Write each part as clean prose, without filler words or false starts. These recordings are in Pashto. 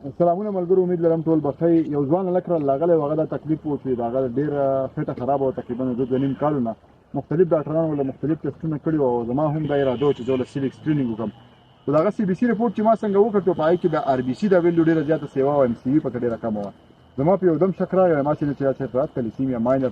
سلامونه ملګرو، امید لرم ټول بخیر. یو ځوان هلک راغلی و، هغه دا تکلیف و چې د هغه ډېره خېټه خرابه وه، تقریبا د 2.5 کالونه. مختلف ډاکټرانو له مختلف ټسټونه کړي وو او زما هم دا اراده وه چې زه له سیلیک سکرینینګ وکړم. خو د هغه سی بي سي رپورټ چې ما څنګه وکړ په هغې کې د آر بي سي دا ویلیو ډېره زیاته سیوا وه، ایم سی وي پکې ډېره کمه وه. زما په یو دم شک راغی ما چې دا چېرته تلیسیمیا ماینر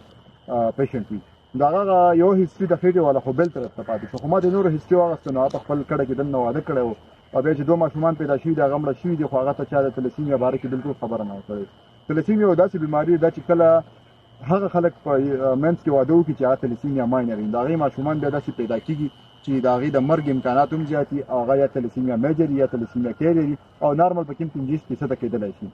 پیشنټ وي. د هغه یو هسټري د خېټې والا خو بل طرف ته پاتې شو، خو ما د نورو هسټري واخیسته. نو هغه په خپل کډه کې دننه واده کړی و او بیا چې 2 ماشومان پیدا شوي دي، هغه مړه شوي دي، خو هغه ته چا د تلیسیمیا باره کې بالکل خبره نه وه کړې. تلیسیمیا یو داسې بیماري ده چې کله هغه خلک په منځ کې واده وکړي چې هغه تلیسیمیا ماینر وي، د هغې ماشومان بیا داسې پیدا کېږي چې د هغې د مرګ امکانات هم زیات وي او هغه یا تلیسیمیا میجر یا تلیسیمیا کیر لري او نارمل پکې 50% کېدلی شي.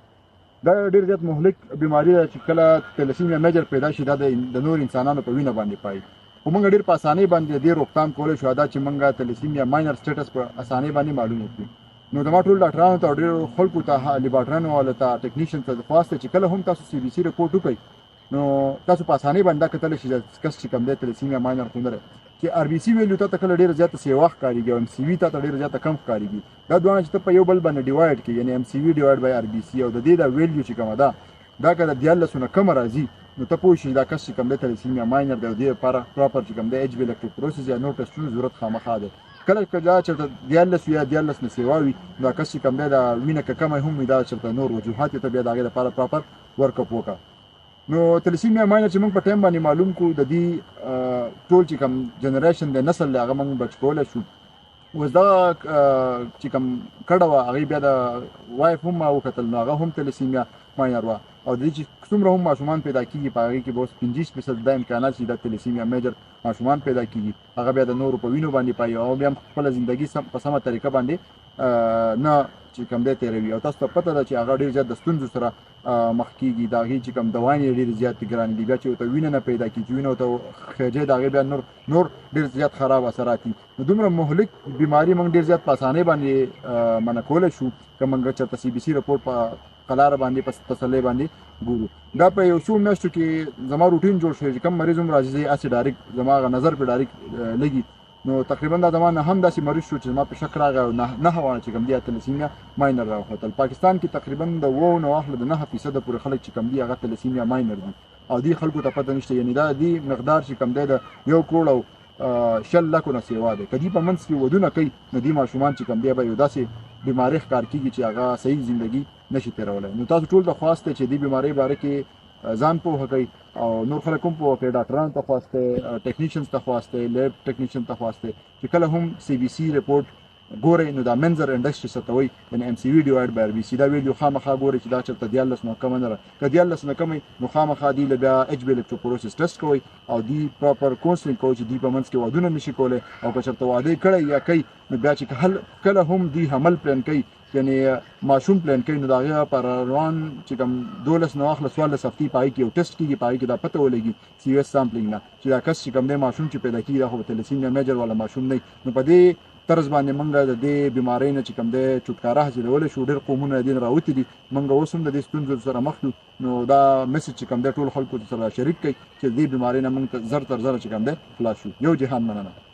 دا ډېر زیات مهلک بیماري ده چې کله تلیسیمیا میجر پیدا شي دا د نور انسانانو په وینه باندې پایي. خو موږ ډېر په اسانۍ باندې دې روکتام کولی شو دا چې موږ تلیسیمیا ماینر سټیټس په اسانۍ باندې معلوم وکړو. نو زما ټول ډاکټرانو ته او ډېرو خلکو ته لیبارټریانو والا ته ټیکنیشین ته درخواست دی چې کله هم تاسو سی بي سي رپورټ وکړئ نو تاسو په اسانۍ باندې دا کتلی شي چې کس چې کوم دی تلیسیمیا ماینر خو نه دی، چې آر بي سي ویلیو ته کله ډېره زیاته سیوا ښکارېږي او ایم سی وي ته ډېره زیاته کم ښکارېږي. دا دواړه چې ته په یو بل باندې ډیوایډ کړي، یعنې ایم سی وي ډیوایډ بای آر بي سي او د دې دا ویلیو چې کومه ده دا که د 14 نه کمه راځي نو ته پوه شي دا کس چې کوم دی تلیسیمیا ماینر دی او دې لپاره پراپر چې کوم دی ایچ بي الکتروپوروسس یا نور ټسټونو ضرورت خامخا دی. کله که دا چېرته 14 یا 14 نه سیوا وي دا کس چې کوم دی د وینه که کمه هم وي دا چېرته نور وجوهات یې ته بیا د هغې لپاره پراپر ورک اپ وکړه. نو تلیسیمیا ماینر چې موږ په ټایم باندې معلوم کړو د دې ټول چې کوم جنریشن دی نسل دی هغه موږ بچ کولی شو. اوس دغه چې کوم کډه وه هغې بیا د وایف هم ما وکتل نو هغه هم تلیسیمیا ماینر وه او د دې چې څومره هم ماشومان پیدا کېږي په هغې کې به اوس 50% دا امکانات چې د تلیسیمیا میجر ماشومان پیدا کېږي هغه بیا د نورو په وینو باندې پایي او بیا هم خپله زندګي په سمه طریقه باندې نه چې کوم دی تېروي او تاسو ته پته ده چې هغه ډېر زیات د ستونزو سره مخ کېږي. د هغې چې کوم دوایانې ډېرې زیاتې ګرانې دي، بیا چې ورته وینه نه پیدا کېږي چې وینه ورته خېجی د هغې بیا نور ډېر زیات خراب اثرات دي. نو دومره مهلک بیماري موږ ډېر زیات په اسانۍ باندې منع کولی شو که موږ چېرته سی بي سي رپورټ په قلاره باندې په تسلۍ باندې ګورو. دا په یو څو میاشتو کې زما روټین جوړ شوی چې کوم مریض هم راځي هسې ډایرکټ زما هغه نظر پرې ډایرکټ لګي. نو تقریبا دا زما نه هم داسې مریض شو چې زما په شک راغی او 9 وانه چې کوم دی تلیسیمیا ماینر راوختل. پاکستان کې تقریبا د 9 نه واخله د 9% پورې خلک چې کوم دی هغه تلیسیمیا ماینر دي او دې خلکو ته پته نشته، یعنې دا دې مقدار چې کوم دی د 1 کروڑ او 100 لکو نه سیوا دی. که دې په منځ کې ودونه کوي نو دې ماشومان چې کوم دی به یو داسې بیمارۍ ښکار کېږي چې هغه صحیح زندګي نشي تېرولی. نو تاسو ټول ته خواست دی چې دې بیمارۍ باره کې ځان پوهه کوئ او نور خلک هم پوهه کوي، ډاکټرانو ته خواست دی، ټیکنیشینز ته خواست دی، لیب ټیکنیشین ته خواست دی چې کله هم سی بي سي رپورټ ګورئ نو دا منظر انډکس څه ته وایي یعنې ایم سی وي ډیوایډ بای آر بي سي دا ویلیو خامخا ګورئ چې دا چېرته 14 نه کمه نه ده. که 14 نه کمه نو خامخا دې له بیا ایچ بي الکتروپوروسس ټسټ کوئ او دې پراپر کونسلینګ کوئ چې دې په منځ کې وادونه نشي کولی او که چېرته واده یې کړی یا کوي نو بیا چې کله هم دې حمل پلان کوي یعنې ماشوم پلان کوي نو د هغې پر روان چې کوم 12 نه واخله 14 هفتې په هغې کې یو ټسټ کېږي، په هغې کې دا پته ولګي سی او ایس سامپلینګ نه چې دا کس چې کوم دی ماشوم چې پیدا کېږي دا خو تلیسیمیا میجر والا ماشوم نه. نو په دې طرز باندې موږ د دې بیمارۍ نه چې کوم دی چوټکاره حاصلولی شو. ډېر قومونه د دې نه راوتي دي، موږ اوس هم د دې ستونزو سره مخ یو. نو دا میسج چې کوم دی ټول خلکو سره شریک کړئ چې دې بیمارۍ نه موږ ته زر تر زره چې کوم دی خلاص شو. یو جهان مننه.